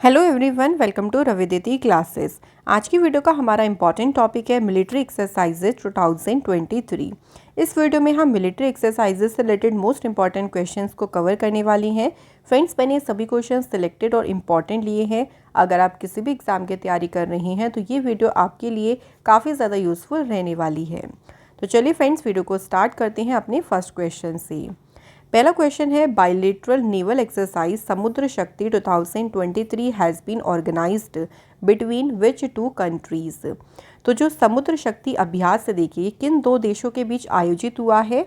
Hello everyone, welcome to Raviditi classes. आज की video का हमारा इंपॉर्टेंट टॉपिक है मिलिट्री एक्सरसाइजेज 2023। इस वीडियो में हम मिलिट्री एक्सरसाइजेज से रिलेटेड मोस्ट इंपॉर्टेंट क्वेश्चंस को कवर करने वाली हैं। फ्रेंड्स, मैंने सभी क्वेश्चंस सिलेक्टेड और इम्पॉर्टेंट लिए हैं। अगर आप किसी भी एग्जाम की तैयारी कर रही हैं तो ये वीडियो आपके लिए काफ़ी ज़्यादा यूज़फुल रहने वाली है। तो चलिए फ्रेंड्स, वीडियो को स्टार्ट करते हैं अपने फर्स्ट क्वेश्चन से। पहला क्वेश्चन है, bilateral naval exercise Samudra Shakti 2023 has been organised between which two countries. तो जो समुद्र शक्ति अभ्यास से देखिए किन दो देशों के बीच आयोजित हुआ है।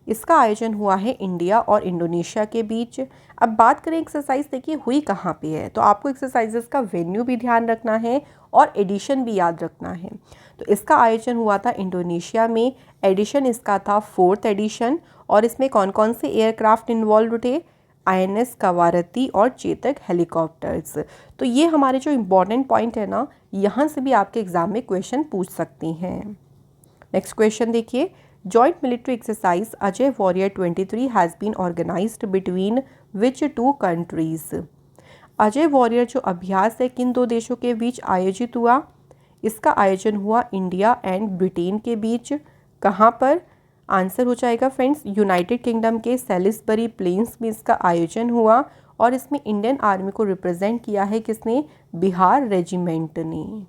इसका आयोजन हुआ है इंडिया और इंडोनेशिया के बीच। अब बात करें एक्सरसाइज, देखिए हुई कहाँ पे है, तो आपको एक्सरसाइजेस का वेन्यू भी ध्यान रखना है और एडिशन भी याद रखना है। तो इसका आयोजन हुआ था इंडोनेशिया में। एडिशन इसका था 4th एडिशन। और इसमें कौन कौन से एयरक्राफ्ट इन्वॉल्व थे? INS कवारती और चेतक हेलीकॉप्टर्स। तो ये हमारे जो इम्पोर्टेंट पॉइंट है ना, यहाँ से भी आपके एग्जाम में क्वेश्चन पूछ सकती हैं। नेक्स्ट क्वेश्चन देखिए, joint military exercise Ajay warrior 23 has been organised between which two countries. Ajay warrior जो अभ्यास है किन दो देशों के बीच आयोजित हुआ? इसका आयोजन हुआ इंडिया एंड ब्रिटेन के बीच। कहाँ पर? आंसर हो जाएगा फ्रेंड्स यूनाइटेड किंगडम के सेलिसबरी प्लेन्स में इसका आयोजन हुआ। और इसमें इंडियन आर्मी को रिप्रेजेंट किया है किसने? बिहार रेजिमेंट ने।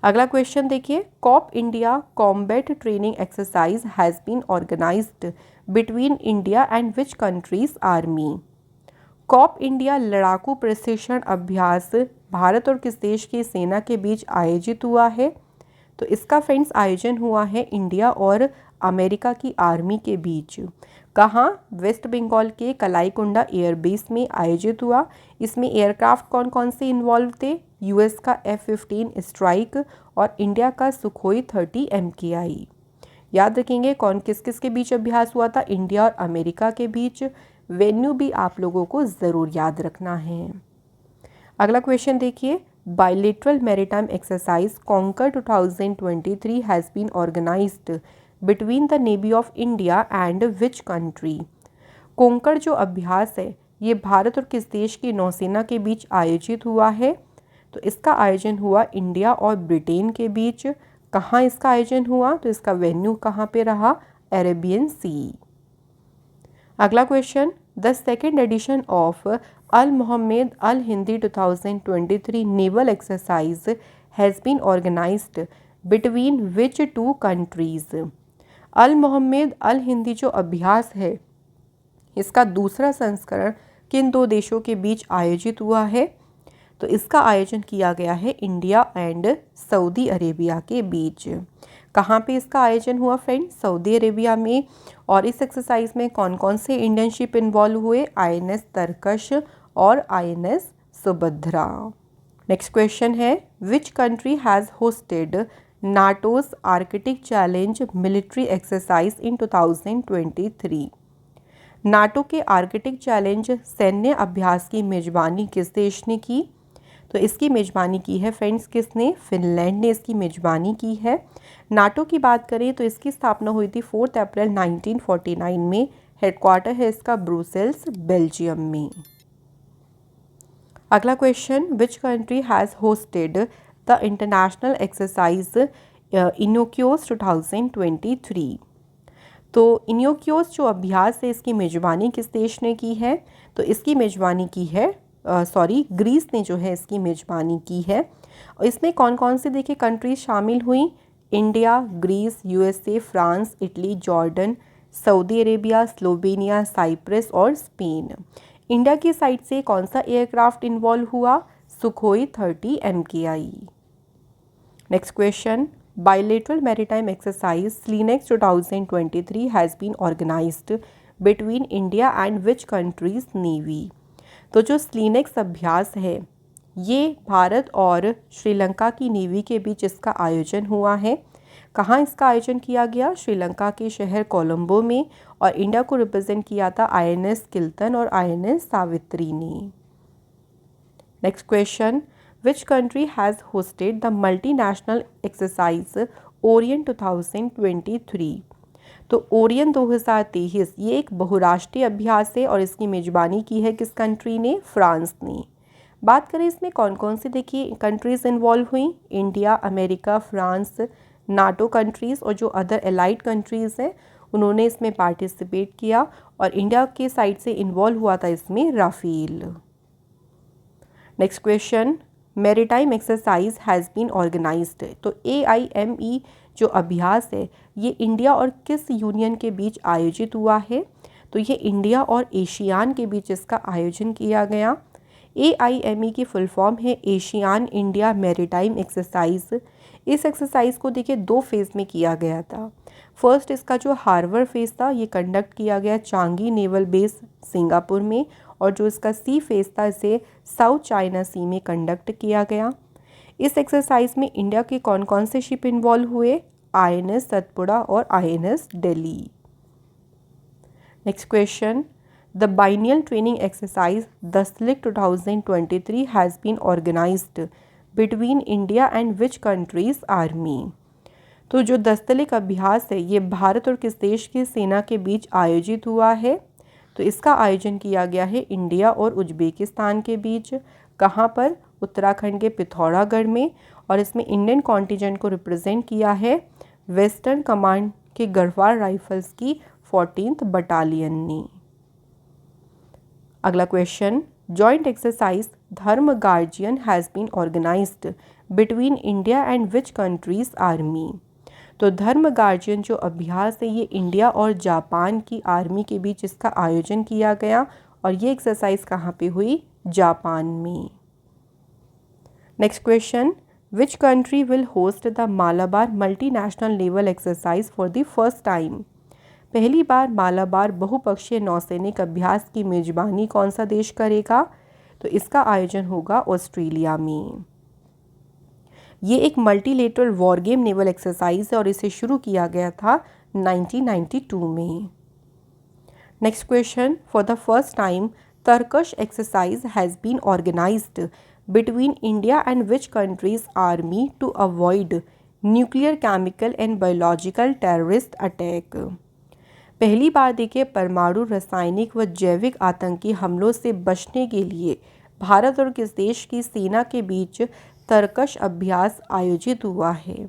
अगला क्वेश्चन देखिए, Cope India combat training exercise has been organised between India and which countries army. Cope India लड़ाकू प्रशिक्षण अभ्यास भारत और किस देश की सेना के बीच आयोजित हुआ है? तो इसका फ्रेंड्स आयोजन हुआ है इंडिया और अमेरिका की आर्मी के बीच। कहाँ? वेस्ट बंगाल के कलाईकुंडा एयरबेस में आयोजित हुआ। इसमें एयरक्राफ्ट कौन कौन से इन्वॉल्व थे? US का F-15 स्ट्राइक और इंडिया का सुखोई 30 MKI। याद रखेंगे कौन किस किस के बीच अभ्यास हुआ था? इंडिया और अमेरिका के बीच। वेन्यू भी आप लोगों को ज़रूर याद रखना है। अगला क्वेश्चन देखिए, bilateral maritime exercise Konkan 2023 has been organised between the navy of India and which country. Konkan जो अभ्यास है ये भारत और किस देश की नौसेना के बीच आयोजित हुआ है? तो इसका आयोजन हुआ इंडिया और ब्रिटेन के बीच। कहाँ इसका आयोजन हुआ? तो इसका वेन्यू कहाँ पे रहा? Arabian Sea. अगला question, the second edition of Al Mohammed Al Hindi 2023 naval exercise has been organised between which two countries. Al Mohammed Al Hindi जो अभ्यास है इसका दूसरा संस्करण किन दो देशों के बीच आयोजित हुआ है? तो इसका आयोजन किया गया है इंडिया एंड सऊदी अरेबिया के बीच। कहाँ पे इसका आयोजन हुआ फ्रेंड्स? सऊदी अरेबिया में। और इस एक्सरसाइज में कौन कौन से इंडियन शिप इन्वॉल्व हुए? INS तरकश और INS सुभद्रा। नेक्स्ट क्वेश्चन है, which country has hosted नाटोज Arctic challenge military exercise in 2023। NATO के आर्कटिक चैलेंज सैन्य अभ्यास की मेजबानी किस देश ने की? तो इसकी मेजबानी की है फ्रेंड्स किसने? फिनलैंड ने इसकी मेजबानी की है। नाटो की बात करें तो इसकी स्थापना हुई थी 4 अप्रैल 1949 में। हेडक्वार्टर है इसका ब्रुसेल्स, बेल्जियम में। अगला question, which country has hosted the international exercise Iniochos 2023। तो इनोक्योस जो अभ्यास है इसकी मेजबानी किस देश ने की है? तो इसकी मेजबानी की है ग्रीस ने जो है इसकी मेजबानी की है। और इसमें कौन कौन से देखिए कंट्रीज शामिल हुई? India, Greece, USA, France, Italy, Jordan, Saudi Arabia, Slovenia, Cyprus और स्पेन। इंडिया की साइड से कौन सा एयरक्राफ्ट इन्वॉल्व हुआ? Sukhoi 30 MKI। Next question, bilateral maritime exercise SLINEX 2023 has been organized between India and which country's navy। तो जो SLINEX अभ्यास है ये भारत और श्रीलंका की नेवी के बीच इसका आयोजन हुआ है। कहाँ इसका आयोजन किया गया? श्रीलंका के शहर कोलंबो में। और इंडिया को रिप्रेजेंट किया था INS किल्तन और INS सावित्री ने। Next question, Which country has hosted the multinational exercise Orion 2023। तो ओरियन 2023 ये एक बहुराष्ट्रीय अभ्यास है और इसकी मेजबानी की है किस कंट्री ने? फ्रांस ने। बात करें इसमें कौन कौन सी देखिए कंट्रीज़ इन्वॉल्व हुई, India, America, France, NATO countries और जो अदर एलाइड कंट्रीज़ हैं उन्होंने इसमें पार्टिसिपेट किया। और इंडिया के साइड से इन्वॉल्व हुआ था इसमें Rafale. Next question, maritime exercise has been organised. तो AIME जो अभ्यास है ये इंडिया और किस यूनियन के बीच आयोजित हुआ है? तो ये इंडिया और एशियान के बीच इसका आयोजन किया गया। AIME की फुल फॉर्म है एशियान इंडिया मैरीटाइम एक्सरसाइज। इस एक्सरसाइज को देखिए 2 फेज़ में किया गया था। फर्स्ट इसका जो हार्बर फेज़ था ये कंडक्ट किया गया चांगी नेवल बेस सिंगापुर में, और जो इसका सी फेज़ था इसे साउथ चाइना सी में कंडक्ट किया गया। इस एक्सरसाइज में इंडिया के कौन कौन से शिप इन्वॉल्व हुए? INS सतपुड़ा और INS Delhi. Next question, the biennial training exercise Dustlik 2023 has been organised between India and which countries army. तो जो दस्तलिक अभ्यास है ये भारत और किस देश की सेना के बीच आयोजित हुआ है? तो इसका आयोजन किया गया है इंडिया और उज्बेकिस्तान के बीच। कहाँ पर? उत्तराखंड के पिथौरागढ़ में। और इसमें इंडियन कॉन्टिजेंट को रिप्रेजेंट किया है वेस्टर्न कमांड के गढ़वाल राइफल्स की 14th बटालियन ने। अगला question, joint exercise Dharma Guardian has been organised between India and which countries army. तो धर्म गार्जियन जो अभ्यास है ये इंडिया और जापान की आर्मी के बीच इसका आयोजन किया गया, और ये एक्सरसाइज कहाँ पे हुई? जापान में। Next question, which country will host the Malabar multinational naval exercise for the first time. पहली बार मालाबार बहुपक्षीय नौसैनिक अभ्यास की मेजबानी कौन सा देश करेगा? तो इसका आयोजन होगा ऑस्ट्रेलिया में। ये एक multilateral war game naval exercise है और इसे शुरू किया गया था 1992 में। Next question, for the first time Tarkash exercise has been organised between India and which countries army to avoid nuclear, chemical and biological terrorist attack. पहली बार देखिए परमाणु, रासायनिक व जैविक आतंकी हमलों से बचने के लिए भारत और किस देश की सेना के बीच तरकश अभ्यास आयोजित हुआ है?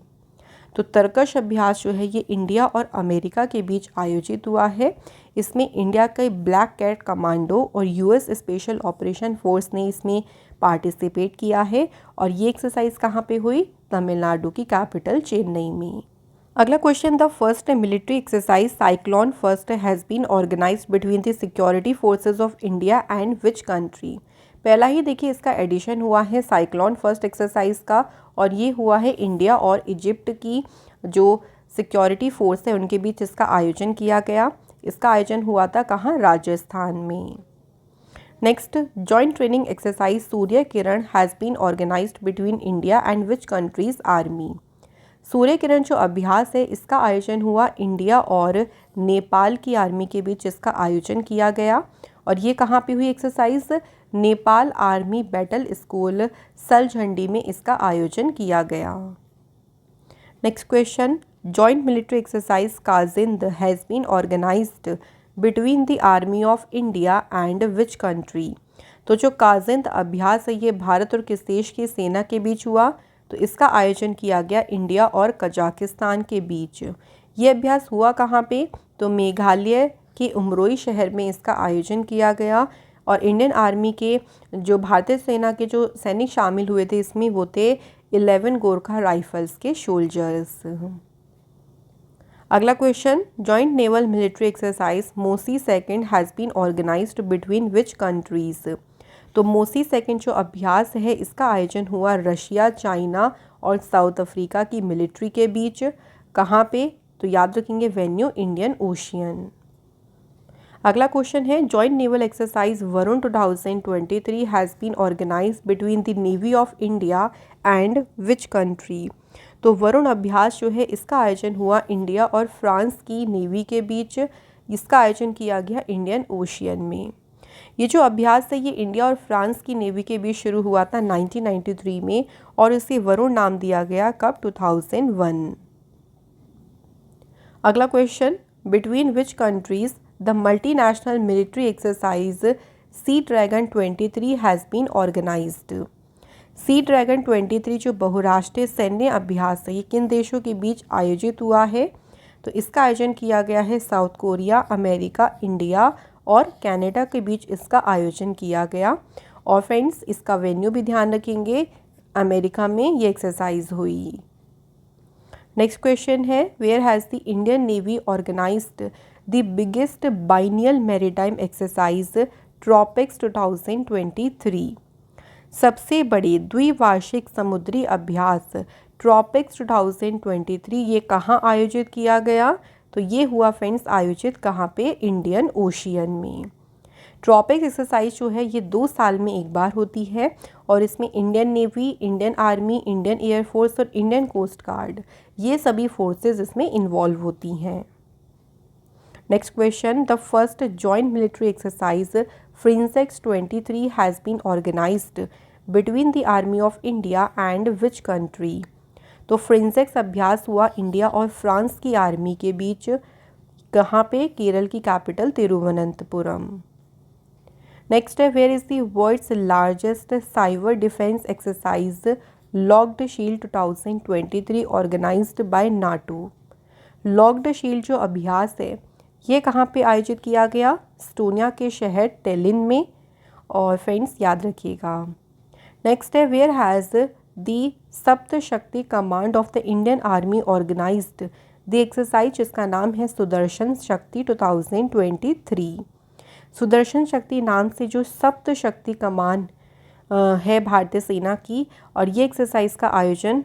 तो तरकश अभ्यास जो है ये इंडिया और अमेरिका के बीच आयोजित हुआ है। इसमें इंडिया के ब्लैक कैट कमांडो और US स्पेशल ऑपरेशन फोर्स ने इसमें पार्टिसिपेट किया है, और ये एक्सरसाइज कहाँ पे हुई? तमिलनाडु की कैपिटल चेन्नई में। अगला question, the first military exercise Cyclone first has been organised between the security forces of India and which country. पहला ही देखिए इसका एडिशन हुआ है साइक्लोन फर्स्ट एक्सरसाइज का, और ये हुआ है इंडिया और इजिप्ट की जो सिक्योरिटी फोर्स है उनके बीच इसका आयोजन किया गया। इसका आयोजन हुआ था कहाँ? राजस्थान में। Next, joint training exercise Surya Kiran has been organised between India and which countries army. Surya Kiran जो अभ्यास है इसका आयोजन हुआ इंडिया और नेपाल की आर्मी के बीच इसका आयोजन किया गया, और ये कहाँ पे हुई exercise? Nepal army battle school Saljhandi में इसका आयोजन किया गया। Next question, joint military exercise Kazind has been organised between the army of India and which country. तो जो काजिंद अभ्यास है ये भारत और किस देश की सेना के बीच हुआ? तो इसका आयोजन किया गया इंडिया और कजाकिस्तान के बीच। ये अभ्यास हुआ कहाँ पे? तो मेघालय के उमरोई शहर में इसका आयोजन किया गया, और इंडियन आर्मी के जो भारतीय सेना के जो सैनिक शामिल हुए थे इसमें वो थे 11 गोरखा राइफल्स के सोल्जर्स। अगला question, joint naval military exercise Mosi second has been organised between which countries. तो मोसी सेकेंड जो अभ्यास है इसका आयोजन हुआ रशिया, चाइना और साउथ अफ्रीका की मिलिट्री के बीच। कहाँ पे? तो याद रखेंगे वेन्यू इंडियन ओशियन। अगला क्वेश्चन है, joint naval exercise Varun 2023 has been organised between the navy of India and which country. तो वरुण अभ्यास जो है इसका आयोजन हुआ इंडिया और फ्रांस की नेवी के बीच। इसका आयोजन किया गया इंडियन ओशियन में। ये जो अभ्यास है ये इंडिया और फ्रांस की नेवी के बीच शुरू हुआ था 1993 में, और इसे वरुण नाम दिया गया कब? 2001। अगला question, between which countries the multinational military exercise Sea Dragon 23 has been organised. Sea Dragon 23 जो बहुराष्ट्रीय सैन्य अभ्यास है, ये किन देशों के बीच आयोजित हुआ है? तो इसका आयोजन किया गया है साउथ कोरिया, अमेरिका, इंडिया और कनाडा के बीच इसका आयोजन किया गया। और फ्रेंड्स, इसका वेन्यू भी ध्यान रखेंगे, अमेरिका में ये एक्सरसाइज हुई। नेक्स्ट क्वेश्चन है, where has the Indian navy organised the biggest biennial maritime exercise TROPEX 2023। सबसे बड़े द्विवार्षिक समुद्री अभ्यास ट्रॉपिक्स 2023 ये कहाँ आयोजित किया गया? तो ये हुआ फ्रेंड्स आयोजित कहाँ पे? इंडियन ओशियन में। ट्रॉपिक्स एक्सरसाइज जो है ये 2 साल में एक बार होती है और इसमें Indian navy, Indian army, Indian air force और इंडियन कोस्ट गार्ड ये सभी फोर्सेस इसमें इन्वॉल्व होती हैं। Next question, the first joint military exercise Frinjex 23 has been organised between the army of India and which country? तो फ्रिंसेक्स अभ्यास हुआ India और फ्रांस की आर्मी के बीच, कहाँ पे? केरल की कैपिटल तिरुवनंतपुरम। नेक्स्ट है, where is the world's largest cyber defence exercise Locked Shield 2023 organised by NATO? Locked Shield जो अभ्यास है ये कहाँ पे आयोजित किया गया? एस्टोनिया के शहर टेलिन में। और फ्रेंड्स याद रखिएगा। नेक्स्ट है, where has the Sapta Shakti command of the Indian army organised the exercise जिसका नाम है सुदर्शन शक्ति 2023। सुदर्शन शक्ति नाम से जो सप्त शक्ति कमान है भारतीय सेना की, और ये एक्सरसाइज का आयोजन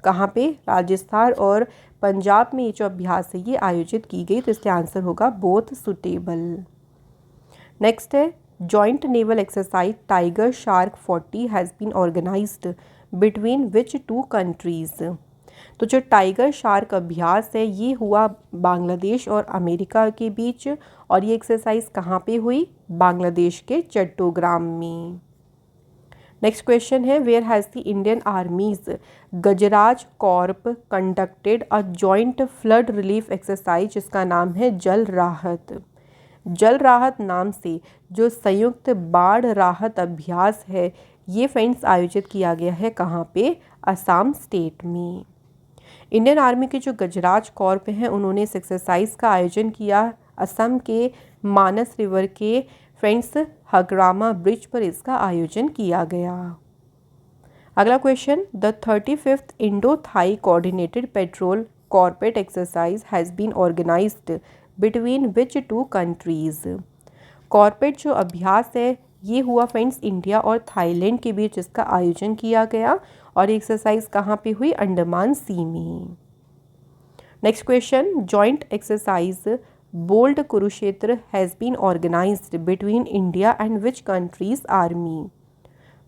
कहाँ पे? राजस्थान और पंजाब में ये जो अभ्यास है ये आयोजित की गई। तो इसके आंसर होगा बोथ सुटेबल। नेक्स्ट है, joint naval exercise Tiger Shark 40 has been organised between which 2 countries? तो जो टाइगर शार्क अभ्यास है ये हुआ बांग्लादेश और अमेरिका के बीच, और ये एक्सरसाइज कहाँ पे हुई? बांग्लादेश के चट्टोग्राम में। नेक्स्ट क्वेश्चन है, where has the Indian army's Gajraj corps conducted a joint flood relief exercise जिसका नाम है जल राहत? जल राहत नाम से जो संयुक्त बाढ़ राहत अभ्यास है ये फ्रेंड्स आयोजित किया गया है कहाँ पे? असम स्टेट में। इंडियन आर्मी के जो गजराज कॉर्प हैं उन्होंने इस एक्सरसाइज का आयोजन किया असम के मानस रिवर के फ्रेंड्स हगरामा ब्रिज पर इसका आयोजन किया गया। अगला question, the 35th Indo Thai coordinated patrol CORPAT exercise has been organised between which 2 countries? CORPAT जो अभ्यास है ये हुआ फ्रेंड्स इंडिया और थाईलैंड के बीच इसका आयोजन किया गया, और एक्सरसाइज कहाँ पे हुई? अंडमान सी में। Next question, joint exercise Bold Kurukshetra has been organised between India and which countries army?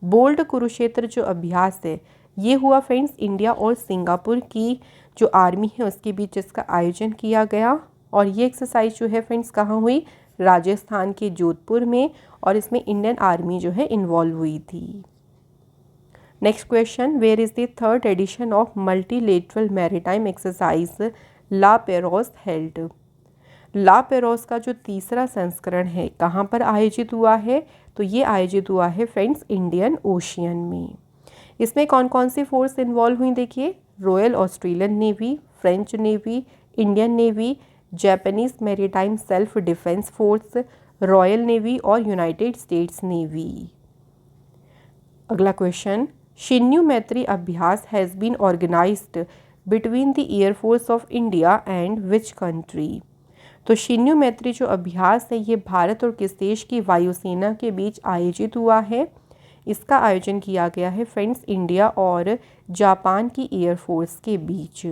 Bold Kurukshetra जो अभ्यास है ये हुआ फ्रेंड्स इंडिया और सिंगापुर की जो आर्मी है उसके बीच इसका आयोजन किया गया, और ये एक्सरसाइज जो है फ्रेंड्स कहाँ हुई? राजस्थान के जोधपुर में, और इसमें इंडियन आर्मी जो है इन्वॉल्व हुई थी। Next question, where is the 3rd edition of multilateral maritime exercise La Perouse held? La Perouse का जो 3रा संस्करण है कहाँ पर आयोजित हुआ है? तो ये आयोजित हुआ है फ्रेंड्स इंडियन ओशियन में। इसमें कौन कौन सी फोर्स इन्वॉल्व हुई देखिए? Royal Australian navy, French navy, Indian navy, Japanese maritime self defence force, Royal navy और यूनाइटेड स्टेट्स नेवी। अगला क्वेश्चन, शिन्यू मैत्री अभ्यास has been organised between the air force of India and which country? तो Shinyuu Maitri जो अभ्यास है ये भारत और किस देश की वायुसेना के बीच आयोजित हुआ है? इसका आयोजन किया गया है फ्रेंड्स इंडिया और जापान की एयरफोर्स के बीच।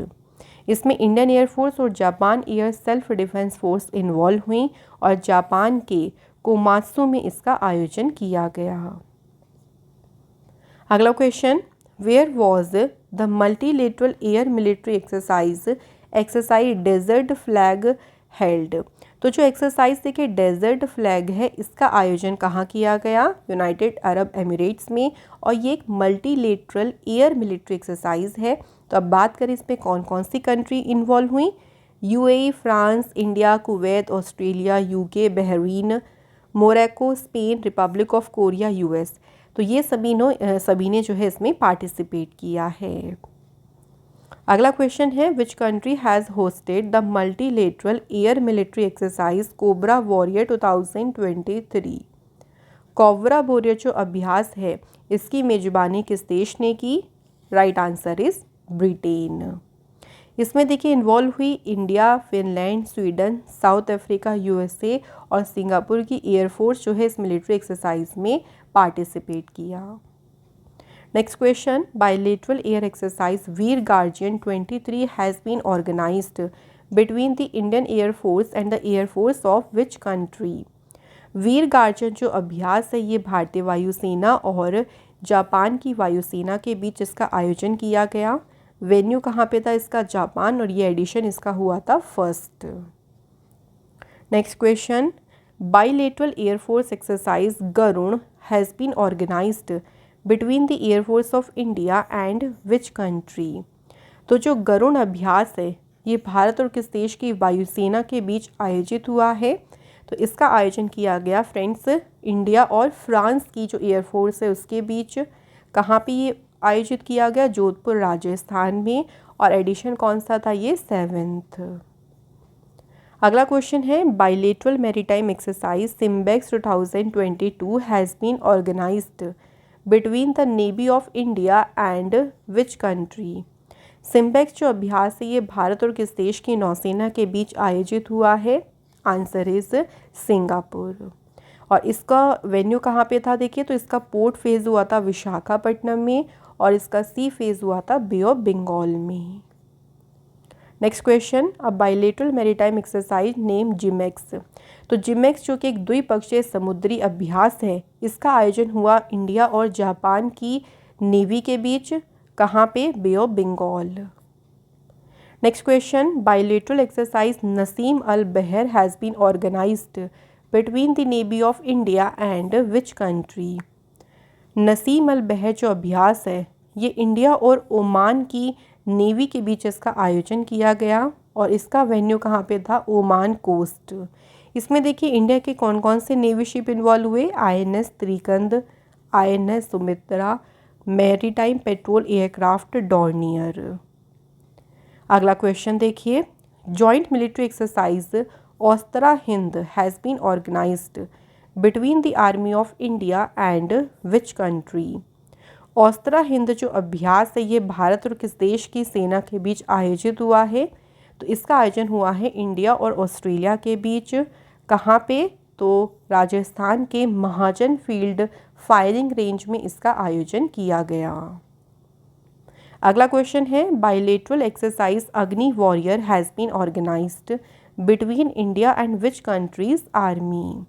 इसमें इंडियन एयरफोर्स और Japan air self defence force involve हुई, और जापान के कोमात्सु में इसका आयोजन किया गया। अगला question, where was the multilateral air military exercise Desert Flag held? तो जो एक्सरसाइज देखिए डेजर्ट फ्लैग है इसका आयोजन कहाँ किया गया? यूनाइटेड अरब एमिरेट्स में, और ये एक मल्टीलेटरल एयर मिलिट्री एक्सरसाइज है। तो अब बात करें इसमें कौन कौन सी कंट्री इन्वॉल्व हुई? UAE, France, India, Kuwait, Australia, UK, Bahrain, Morocco, Spain, Republic of Korea, US. तो ये सभी ने जो है इसमें पार्टिसिपेट किया है। अगला क्वेश्चन है which country has hosted the multilateral air military exercise Cobra Warrior 2023। Cobra Warrior जो अभ्यास है इसकी मेजबानी किस देश ने की? Right answer is Britain. इसमें देखिए इन्वॉल्व हुई India, Finland, Sweden, South Africa, USA और सिंगापुर की एयरफोर्स जो है इस मिलिट्री एक्सरसाइज में पार्टिसिपेट किया। Next question, bilateral air exercise Veer Guardian 23 has been organised between the Indian air force and the air force of which country? Veer guardian जो अभ्यास है ये भारतीय वायुसेना और जापान की वायुसेना के बीच इसका आयोजन किया गया। वेन्यू कहाँ पे था इसका? जापान, और ये एडिशन इसका हुआ था first. Next question, bilateral air force exercise Garuda has been organised between the air force of India and which country? तो जो गरुण अभ्यास है ये भारत और किस देश की वायुसेना के बीच आयोजित हुआ है? तो इसका आयोजन किया गया फ्रेंड्स इंडिया और फ्रांस की जो एयरफोर्स है उसके बीच। कहाँ पे ये आयोजित किया गया? जोधपुर, राजस्थान में, और एडिशन कौन सा था? ये 7th। अगला क्वेश्चन है bilateral maritime exercise SIMBEX 2022 has been organised between the navy of India and which country? SIMBEX जो अभ्यास है ये भारत और किस देश की नौसेना के बीच आयोजित हुआ है? Answer is Singapore. और इसका वेन्यू कहाँ पे था? देखिए तो इसका पोर्ट फेज़ हुआ था विशाखापट्टनम में और इसका सी फेज़ हुआ था बे ऑफ बंगाल में। Next question, a bilateral maritime exercise name JIMEX. तो जिमेक्स जो कि एक द्विपक्षीय समुद्री अभ्यास है इसका आयोजन हुआ इंडिया और जापान की नेवी के बीच। कहाँ पे? Bay of Bengal. Next question, bilateral exercise Naseem Al Bahr has been organised between the navy of India and which country? Naseem Al Bahr जो अभ्यास है ये इंडिया और ओमान की नेवी के बीच इसका आयोजन किया गया और इसका वेन्यू कहाँ पे था? Oman coast. इसमें देखिए इंडिया के कौन कौन से नेवी शिप इन्वॉल्व हुए? INS Trikand, INS Sumitra, maritime patrol aircraft Dornier. अगला क्वेश्चन देखिए, joint military exercise Austra Hind has been organised between the army of India and which country? Austra Hind जो अभ्यास है ये भारत और किस देश की सेना के बीच आयोजित हुआ है? तो इसका आयोजन हुआ है इंडिया और ऑस्ट्रेलिया के बीच। कहाँ पे? तो राजस्थान के महाजन फील्ड फायरिंग रेंज में इसका आयोजन किया गया। अगला क्वेश्चन है bilateral exercise Agni Warrior has been organised between India and which countries army?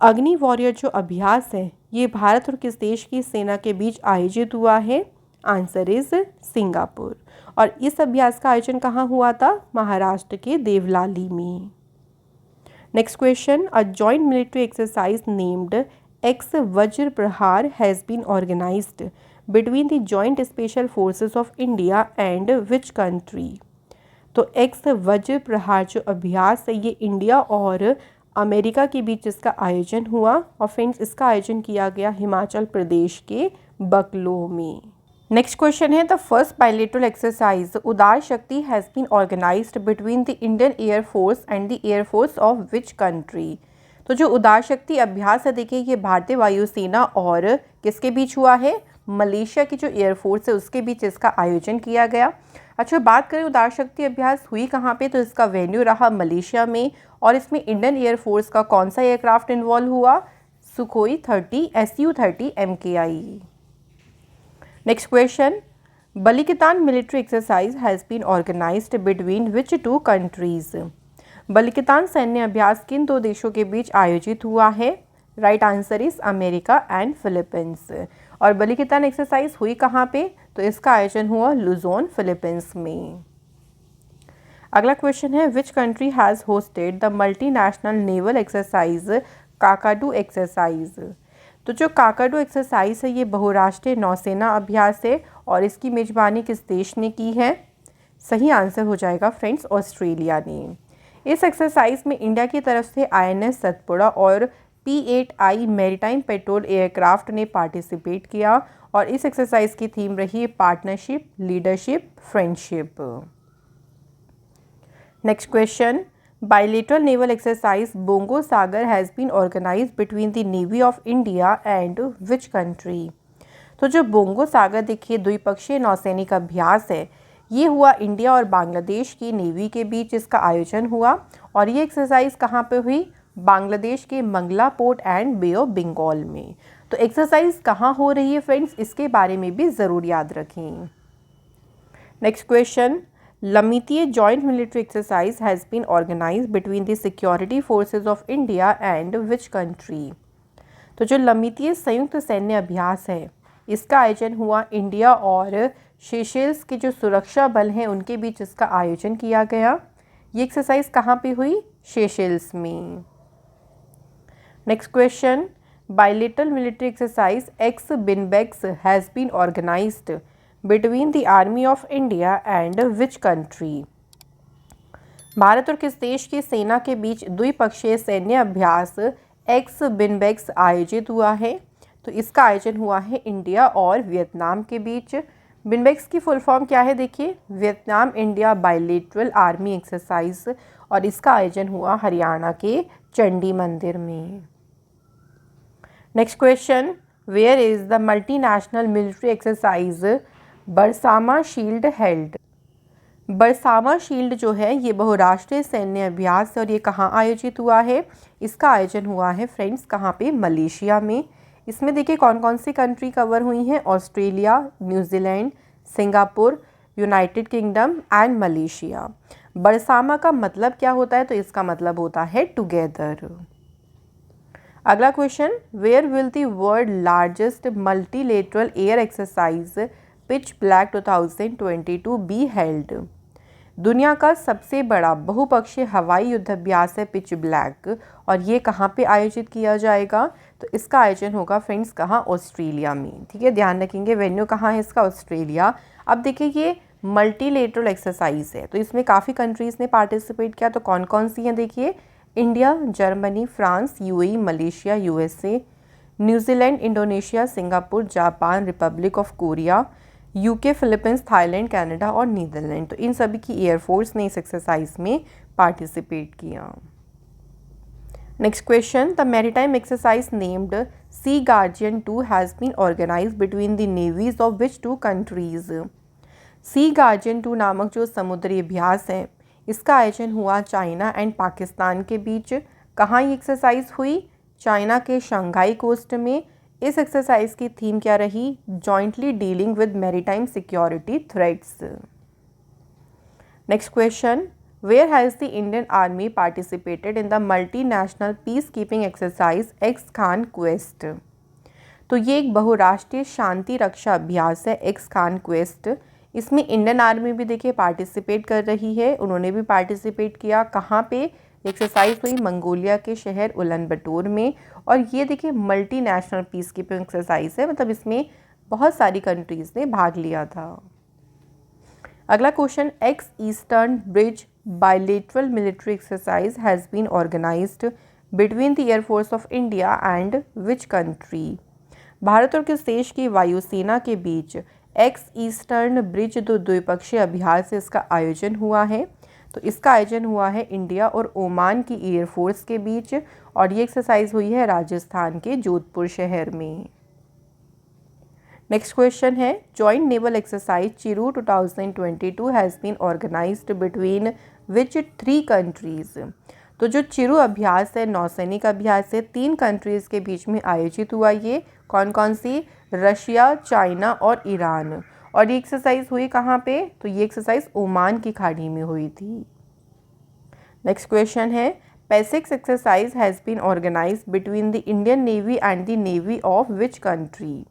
Agni Warrior जो अभ्यास है ये भारत और किस देश की सेना के बीच आयोजित हुआ है? Answer is Singapore. और इस अभ्यास का आयोजन कहाँ हुआ था? महाराष्ट्र के देवलाली में। Next question, a joint military exercise named Ex Vajra Prahar has been organised between the joint special forces of India and which country? तो एक्स वज्र प्रहार जो अभ्यास है ये इंडिया और अमेरिका के बीच इसका आयोजन हुआ और फ्रेंड्स इसका आयोजन किया गया हिमाचल प्रदेश के बकलो में। नेक्स्ट क्वेश्चन है the first bilateral exercise Udara Shakti has been organised between the Indian air force and the air force of which country? तो जो उदार शक्ति अभ्यास है देखिए ये भारतीय वायुसेना और किसके बीच हुआ है? मलेशिया की जो एयरफोर्स है उसके बीच इसका आयोजन किया गया। अच्छा, बात करें उदार शक्ति अभ्यास हुई कहाँ पे? तो इसका वेन्यू रहा मलेशिया में और इसमें इंडियन एयरफोर्स का कौन सा एयरक्राफ्ट इन्वॉल्व हुआ? Sukhoi 30 Su-30 MKI। Next question, Balikatan military exercise has been organised between which two countries? Balikatan सैन्य अभ्यास किन दो देशों के बीच आयोजित हुआ है? Right answer is America and Philippines. और बलिकितान एक्सरसाइज हुई कहाँ पे? तो इसका आयोजन हुआ लुजोन फिलीपींस में। अगला क्वेश्चन है which country has hosted the multinational naval exercise Kakadu exercise? तो जो काकाडू एक्सरसाइज है ये बहुराष्ट्रीय नौसेना अभ्यास है और इसकी मेजबानी किस देश ने की है? सही आंसर हो जाएगा फ्रेंड्स ऑस्ट्रेलिया ने। इस एक्सरसाइज में इंडिया की तरफ से INS सतपुड़ा और P-8I मैरीटाइम पेट्रोल एयरक्राफ्ट ने पार्टिसिपेट किया और इस एक्सरसाइज की थीम रही partnership, leadership, friendship. Next question, bilateral naval exercise Bongo Sagar has been organized between the Navy of India and which country? तो जो बोंगो सागर देखिए द्विपक्षीय नौसैनिक अभ्यास है, ये हुआ इंडिया और बांग्लादेश की नेवी के बीच इसका आयोजन हुआ और ये एक्सरसाइज कहाँ पे हुई? बांग्लादेश के Mongla port and Bay of Bengal में। तो एक्सरसाइज कहाँ हो रही है फ्रेंड्स, इसके बारे में भी ज़रूर याद रखें। Next question, Lamitiye joint military exercise has been organise between the security forces of India and which country? तो जो लमितीय संयुक्त सैन्य अभ्यास है, इसका आयोजन हुआ इंडिया और सेशेल्स के जो सुरक्षा बल हैं उनके बीच इसका आयोजन किया गया। ये एक्सरसाइज कहाँ पे हुई? सेशेल्स में। Next question, bilateral military exercise ex Vinbax has been organised between the army of India and which country? Bharat और किस देश की सेना के बीच द्विपक्षीय सैन्य अभ्यास एक्स बिनबेक्स आयोजित हुआ है? तो इसका आयोजन हुआ है इंडिया और वियतनाम के बीच। बिनबेक्स की फुल फॉर्म क्या है देखिए, Vietnam India bilateral army exercise, और इसका आयोजन हुआ हरियाणा के चंडी मंदिर में। Next question, where is the multinational military exercise Bersama Shield held? Bersama Shield जो है ये बहुराष्ट्रीय सैन्य अभ्यास है और ये कहाँ आयोजित हुआ है? इसका आयोजन हुआ है फ्रेंड्स कहाँ पे? मलेशिया में। इसमें देखिए कौन कौन सी कंट्री कवर हुई हैं? Australia, New Zealand, Singapore, United Kingdom and Malaysia. बरसामा का मतलब क्या होता है? तो इसका मतलब होता है टुगेदर। अगला question, where will the world largest multilateral air exercise Pitch Black 2022 be held? दुनिया का सबसे बड़ा बहुपक्षीय हवाई युद्धाभ्यास है पिच ब्लैक और ये कहाँ पे आयोजित किया जाएगा? तो इसका आयोजन होगा फ्रेंड्स कहाँ? ऑस्ट्रेलिया में। ठीक है, ध्यान रखेंगे वेन्यू कहाँ है इसका? ऑस्ट्रेलिया। अब देखिए ये मल्टीलेटरल एक्सरसाइज है तो इसमें काफ़ी कंट्रीज़ ने पार्टिसिपेट किया। तो कौन कौन सी हैं देखिए? India, Germany, France, UAE, Malaysia, USA, New Zealand, Indonesia, Singapore, Japan, Republic of Korea, UK, Philippines, Thailand, Canada और नीदरलैंड। तो इन सभी की एयरफोर्स ने इस एक्सरसाइज में पार्टिसिपेट किया। Next question, the maritime exercise named Sea Guardian 2 has been organise between the navies of which 2 countries? Sea Guardian 2 नामक जो समुद्री अभ्यास है इसका आयोजन हुआ चाइना एंड पाकिस्तान के बीच। कहाँ ये एक्सरसाइज हुई? चाइना के शंघाई कोस्ट में। इस एक्सरसाइज की थीम क्या रही? Jointly dealing with maritime security threats. Next question, where has the Indian army participated in the multinational peace keeping exercise Ex Khaan Quest? तो ये एक बहुराष्ट्रीय शांति रक्षा अभ्यास है एक्स खान क्वेस्ट। इसमें इंडियन आर्मी भी देखिए पार्टिसिपेट कर रही है, उन्होंने भी पार्टिसिपेट किया। कहाँ पे एक्सरसाइज हुई? मंगोलिया के शहर उलानबटोर में। और ये देखिए मल्टीनेशनल पीस कीपिंग एक्सरसाइज है, मतलब इसमें बहुत सारी कंट्रीज़ ने भाग लिया था। अगला question, Ex Eastern Bridge bilateral military exercise has been organised between the air force of India and which country? Bharat और किस देश की वायुसेना के बीच एक्स ईस्टर्न ब्रिज दो द्विपक्षीय अभ्यास से इसका आयोजन हुआ है? तो इसका आयोजन हुआ है इंडिया और ओमान की एयरफोर्स के बीच और ये एक्सरसाइज हुई है राजस्थान के जोधपुर शहर में। नेक्स्ट क्वेश्चन है, जॉइंट नेवल एक्सरसाइज चिरू 2022 has been organised between which 3 countries? तो जो चिरू अभ्यास है नौसैनिक अभ्यास है 3 कंट्रीज़ के बीच में आयोजित हुआ। ये कौन कौन सी? रशिया, चाइना और ईरान। और ये एक्सरसाइज हुई कहाँ पे? तो ये एक्सरसाइज ओमान की खाड़ी में हुई थी। नेक्स्ट क्वेश्चन है, PASSEX exercise has been organised between the Indian navy and the navy of which country?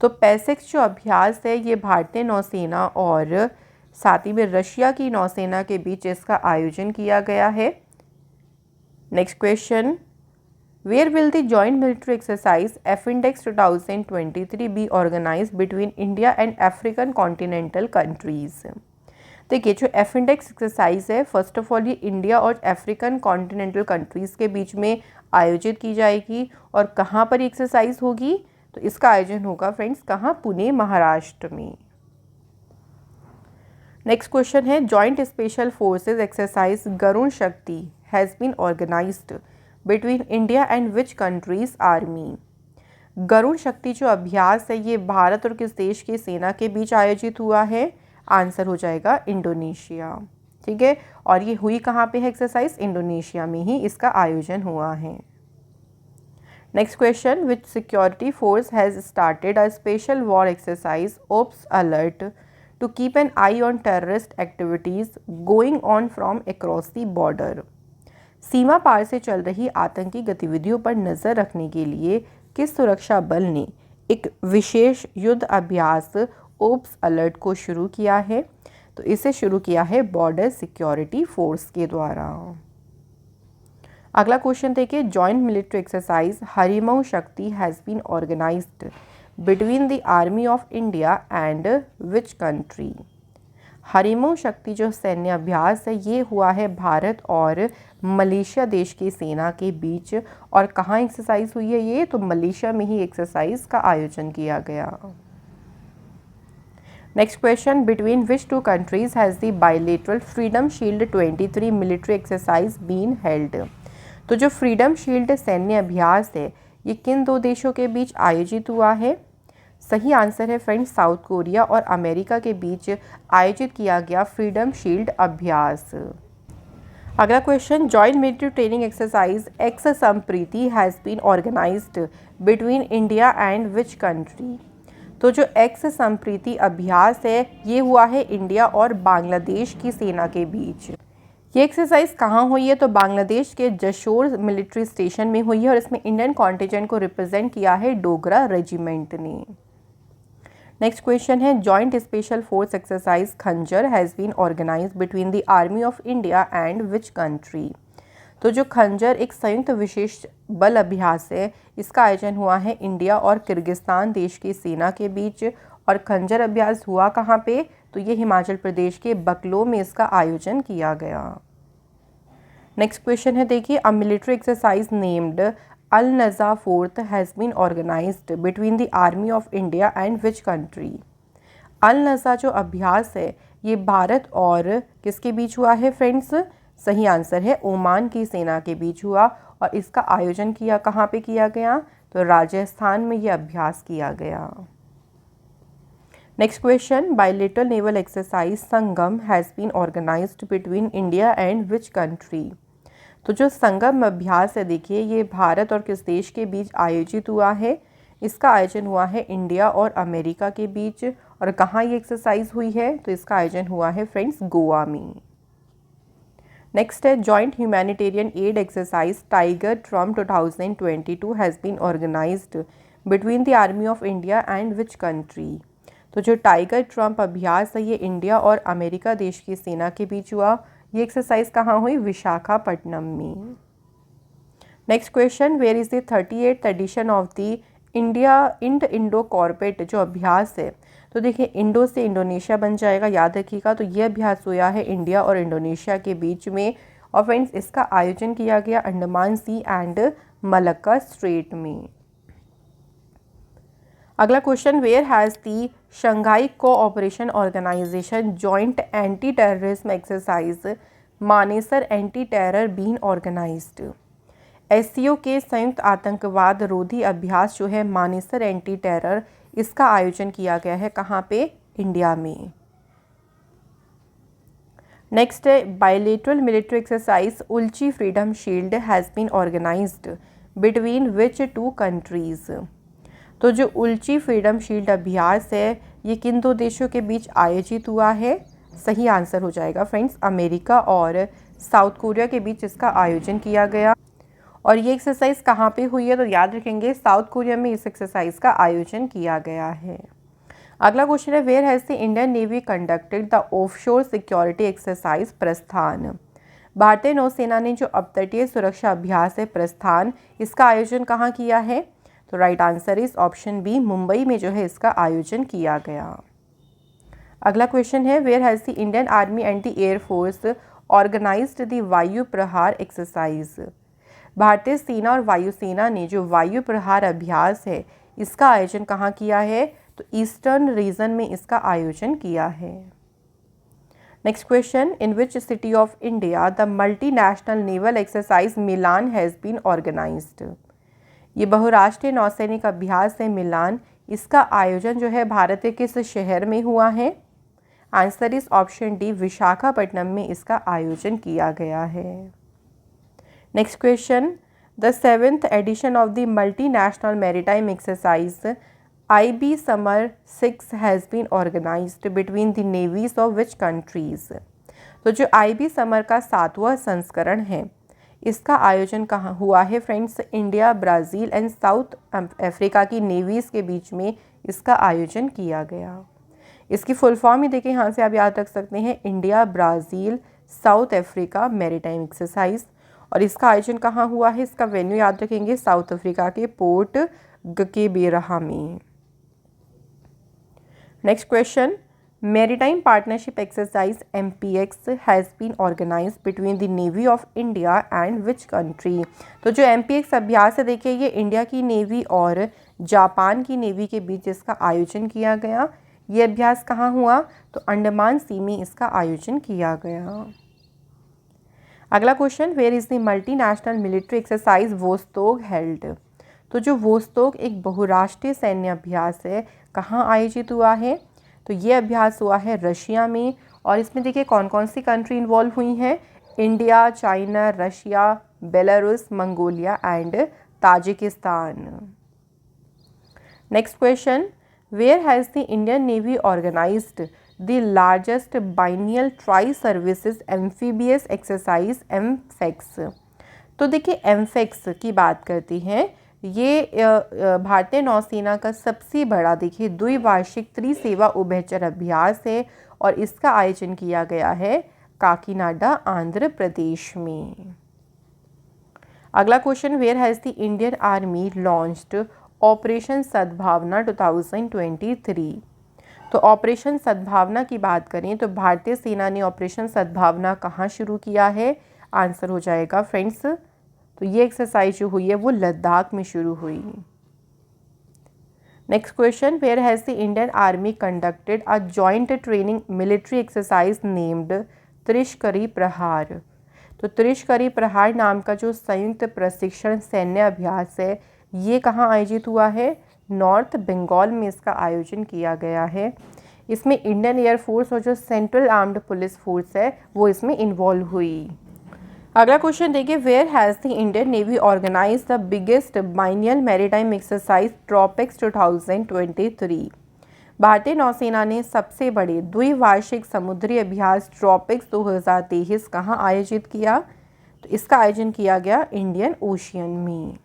तो पैसिक्स जो अभ्यास है ये भारतीय नौसेना और साथ ही में रशिया की नौसेना के बीच इसका आयोजन किया गया है। Next question, where will the joint military exercise AFINDEX 2023 be organised between India and African continental countries? देखिए जो एफ इंडेक्स एक्सरसाइज है, फर्स्ट ऑफ ऑल ये इंडिया और अफ्रीकन कॉन्टिनेंटल कंट्रीज़ के बीच में आयोजित की जाएगी। और कहाँ पर एक्सरसाइज होगी? तो इसका आयोजन होगा फ्रेंड्स कहाँ? पुणे, महाराष्ट्र में। नेक्स्ट क्वेश्चन है, joint special forces exercise Garuda Shakti has been organised between India and which countries army. Garuda Shakti जो अभ्यास है ये भारत और किस देश की सेना के बीच आयोजित हुआ है? आंसर हो जाएगा इंडोनेशिया। ठीक है, और ये हुई कहाँ पे है एक्सरसाइज? इंडोनेशिया में ही इसका आयोजन हुआ है। Next question, which security force has started a special war exercise Ops Alert to keep an eye on terrorist activities going on from across the border. सीमा पार से चल रही आतंकी गतिविधियों पर नज़र रखने के लिए किस सुरक्षा बल ने एक विशेष युद्ध अभ्यास ओप्स अलर्ट को शुरू किया है? तो इसे शुरू किया है बॉर्डर सिक्योरिटी फोर्स के द्वारा। अगला क्वेश्चन देखिए, joint military exercise Harimau Shakti has been organised between the army of India and which country. Harimau Shakti जो सैन्य अभ्यास है ये हुआ है भारत और मलेशिया देश की सेना के बीच। और कहाँ एक्सरसाइज हुई है ये? तो मलेशिया में ही एक्सरसाइज का आयोजन किया गया। Next question, between which two countries has the bilateral Freedom Shield 23 military exercise been held. तो जो फ्रीडम शील्ड सैन्य अभ्यास है ये किन दो देशों के बीच आयोजित हुआ है? सही आंसर है फ्रेंड्स साउथ कोरिया और अमेरिका के बीच आयोजित किया गया फ्रीडम शील्ड अभ्यास। अगला question, joint military training exercise Ex Sampriti has been organised between India and which country. तो जो एक्स संप्रीति अभ्यास है ये हुआ है इंडिया और बांग्लादेश की सेना के बीच। ये एक्सरसाइज कहाँ हुई है? तो बांग्लादेश के जशोर मिलिट्री स्टेशन में हुई है और इसमें इंडियन कॉन्टिजेंट को रिप्रेजेंट किया है डोगरा रेजिमेंट ने। नेक्स्ट क्वेश्चन है, joint special force exercise Khanjar has been organised between the army of India and which country. तो जो खंजर एक संयुक्त विशेष बल अभ्यास है इसका आयोजन हुआ है इंडिया और किर्गिस्तान देश की सेना के बीच। और खंजर अभ्यास हुआ कहाँ पे? तो ये हिमाचल प्रदेश के बकलो में इसका आयोजन किया गया। नेक्स्ट क्वेश्चन है देखिए, a military exercise named Al Najah fourth has been organised between the army of India and which country. Al Najah जो अभ्यास है ये भारत और किसके बीच हुआ है फ्रेंड्स? सही आंसर है ओमान की सेना के बीच हुआ। और इसका आयोजन किया कहाँ पे किया गया? तो राजस्थान में ये अभ्यास किया गया। Next question, bilateral naval exercise Sangam has been organised between India and which country. तो जो संगम अभ्यास है देखिए ये भारत और किस देश के बीच आयोजित हुआ है? इसका आयोजन हुआ है इंडिया और अमेरिका के बीच। और कहाँ ये एक्सरसाइज हुई है? तो इसका आयोजन हुआ है फ्रेंड्स गोवा में। नेक्स्ट है, joint humanitarian aid exercise Tiger Triumph 2022 has been organised between the army of India and which country. तो जो टाइगर ट्रम्प अभ्यास है ये इंडिया और अमेरिका देश की सेना के बीच हुआ। ये एक्सरसाइज कहाँ हुई? विशाखापट्टनम में। Next question, where is the 38th edition of the Indo CORPAT जो अभ्यास है। तो देखिए इंडो से इंडोनेशिया बन जाएगा, याद रखिएगा। तो ये अभ्यास हुआ है इंडिया और इंडोनेशिया के बीच में। और फ्रेंड्स इसका आयोजन किया गया Andaman sea and Malacca strait में। अगला question, where has the Shanghai Cooperation Organisation joint anti terrorism exercise Manesar anti terror been organised. SCO के संयुक्त आतंकवाद रोधी अभ्यास जो है मानेसर एंटी टेरर, इसका आयोजन किया गया है कहाँ पे? इंडिया में। नेक्स्ट है, bilateral military exercise Ulchi Freedom Shield has been organised between which two countries. तो जो उल्ची फ्रीडम शील्ड अभ्यास है ये किन दो देशों के बीच आयोजित हुआ है? सही आंसर हो जाएगा फ्रेंड्स अमेरिका और साउथ कोरिया के बीच इसका आयोजन किया गया। और ये एक्सरसाइज कहाँ पे हुई है? तो याद रखेंगे साउथ कोरिया में इस एक्सरसाइज का आयोजन किया गया है। अगला क्वेश्चन है, where has the Indian navy conducted the offshore security exercise Prasthan. भारतीय नौसेना ने जो अपतटीय सुरक्षा अभ्यास है प्रस्थान, इसका आयोजन कहाँ किया है? तो right answer is option B, Mumbai में जो है इसका आयोजन किया गया। अगला क्वेश्चन है, where has the Indian army and the air force organised the Vayu Prahar exercise. भारतीय सेना और वायुसेना ने जो वायु प्रहार अभ्यास है इसका आयोजन कहाँ किया है? तो ईस्टर्न रीजन में इसका आयोजन किया है। Next question, in which city of India the multinational naval exercise Milan has been organised. ये बहुराष्ट्रीय नौसैनिक अभ्यास है मिलान, इसका आयोजन जो है भारत के किस शहर में हुआ है? Answer is option D, Visakhapatnam में इसका आयोजन किया गया है। Next question, the 7th edition of the multinational maritime exercise IB Summer 6 has been organized between the navies of which countries। तो जो IB समर का 7वां संस्करण है इसका आयोजन कहाँ हुआ है friends? India, Brazil and south Africa की नेवीज़ के बीच में इसका आयोजन किया गया। इसकी फुल फॉर्म ही देखिए, यहाँ से आप याद रख सकते हैं, India, Brazil, south Africa maritime exercise. और इसका आयोजन कहाँ हुआ है? इसका वेन्यू याद रखेंगे, साउथ अफ्रीका के पोर्ट गकेबेराहा में। Next question, maritime partnership exercise MPX has been organised between the navy of India and which country. तो जो MPX अभ्यास है देखिए, ये इंडिया की नेवी और जापान की नेवी के बीच इसका आयोजन किया गया। ये अभ्यास कहाँ हुआ? तो अंडमान सी में इसका आयोजन किया गया। अगला question, where is the multinational military exercise Vostok held. तो जो वोस्तोक एक बहुराष्ट्रीय सैन्य अभ्यास है, कहाँ आयोजित हुआ है? तो ये अभ्यास हुआ है रशिया में। और इसमें देखिए कौन कौन सी कंट्री इन्वॉल्व हुई हैं? India, China, Russia, Belarus, Mongolia and Tajikistan. Next question, where has the Indian navy organised the largest biennial tri services amphibious exercise MFEX। तो देखिए MFEX की बात करती हैं, ये भारतीय नौसेना का सबसे बड़ा देखिए द्विवार्षिक त्रिसेवा उभयचर अभ्यास है और इसका आयोजन किया गया है काकीनाडा, आंध्र प्रदेश में। अगला question, where has the Indian army launched operation Sadbhavana 2023। तो ऑपरेशन सद्भावना की बात करें तो भारतीय सेना ने ऑपरेशन सद्भावना कहाँ शुरू किया है? आंसर हो जाएगा फ्रेंड्स, तो ये एक्सरसाइज जो हुई है वो लद्दाख में शुरू हुई। Next question, where has the Indian army conducted a joint training military exercise named Trishakti Prahar. तो त्रिशकरी प्रहार नाम का जो संयुक्त प्रशिक्षण सैन्य अभ्यास है ये कहाँ आयोजित हुआ है? नॉर्थ बंगाल में इसका आयोजन किया गया है। इसमें इंडियन एयरफोर्स और जो सेंट्रल आर्म्ड पुलिस फोर्स है वो इसमें इन्वॉल्व हुई। अगला क्वेश्चन देखिए, where has the Indian navy organise the biggest biennial maritime exercise TROPEX 2023। भारतीय नौसेना ने सबसे बड़े द्विवार्षिक समुद्री अभ्यास ट्रॉपिक्स 2023 कहाँ आयोजित किया? तो इसका आयोजन किया गया इंडियन ओशियन में।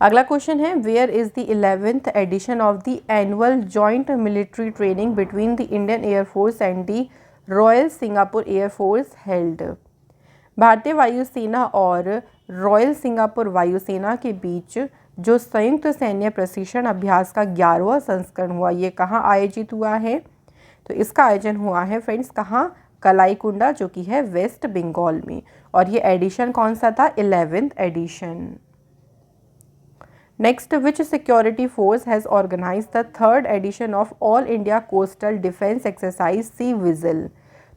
अगला क्वेश्चन है, where is the 11th edition of the annual joint military training between the Indian air force and the Royal Singapore air force held. भारतीय वायुसेना और रॉयल सिंगापुर वायुसेना के बीच जो संयुक्त सैन्य प्रशिक्षण अभ्यास का 11वां संस्करण हुआ, ये कहाँ आयोजित हुआ है? तो इसका आयोजन हुआ है फ्रेंड्स कहाँ? कलाईकुंडा, जो कि है वेस्ट बंगाल में। और ये एडिशन कौन सा था? 11th edition. Next, which security force has organise the 3rd edition of all India coastal defence exercise Sea Vigil.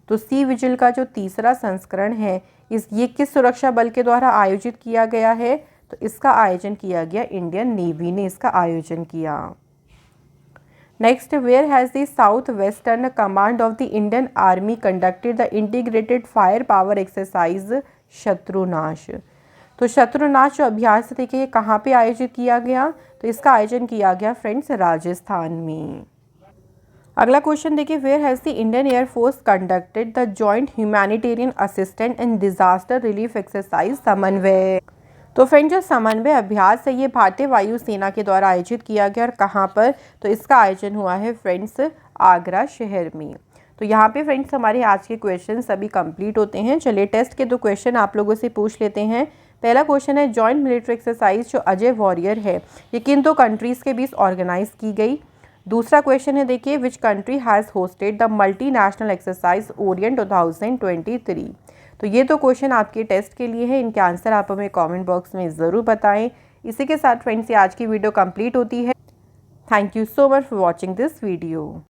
तो सी विजिल का जो तीसरा संस्करण है ये किस सुरक्षा बल के द्वारा आयोजित किया गया है? तो इसका आयोजन किया गया इंडियन नेवी ने इसका आयोजन किया। Next, where has the south western command of the Indian army conducted the integrated fire power exercise Shatrunash. तो शत्रुनाश जो अभ्यास देखिए कहाँ पे आयोजित किया गया? तो इसका आयोजन किया गया फ्रेंड्स राजस्थान में। अगला क्वेश्चन देखिए, where has the Indian air force conducted the joint humanitarian assistant and disaster relief exercise Samanvay. तो फ्रेंड जो समन्वय अभ्यास है ये भारतीय वायुसेना के द्वारा आयोजित किया गया और कहाँ पर? तो इसका आयोजन हुआ है फ्रेंड्स आगरा शहर में। तो यहाँ पे फ्रेंड्स हमारे आज के क्वेश्चन सभी कंप्लीट होते हैं। चलिए टेस्ट के 2 क्वेश्चन आप लोगों से पूछ लेते हैं। पहला क्वेश्चन है, जॉइंट मिलिट्री एक्सरसाइज जो अजय वॉरियर है ये किन 2 कंट्रीज़ के बीच ऑर्गेनाइज की गई? दूसरा क्वेश्चन है देखिए, विच country has hosted the multinational exercise Orient 2023। तो ये तो क्वेश्चन आपके टेस्ट के लिए है, इनके आंसर आप हमें कमेंट बॉक्स में ज़रूर बताएं। इसी के साथ फ्रेंड्स ये आज की वीडियो कंप्लीट होती है। Thank you so much for watching this video.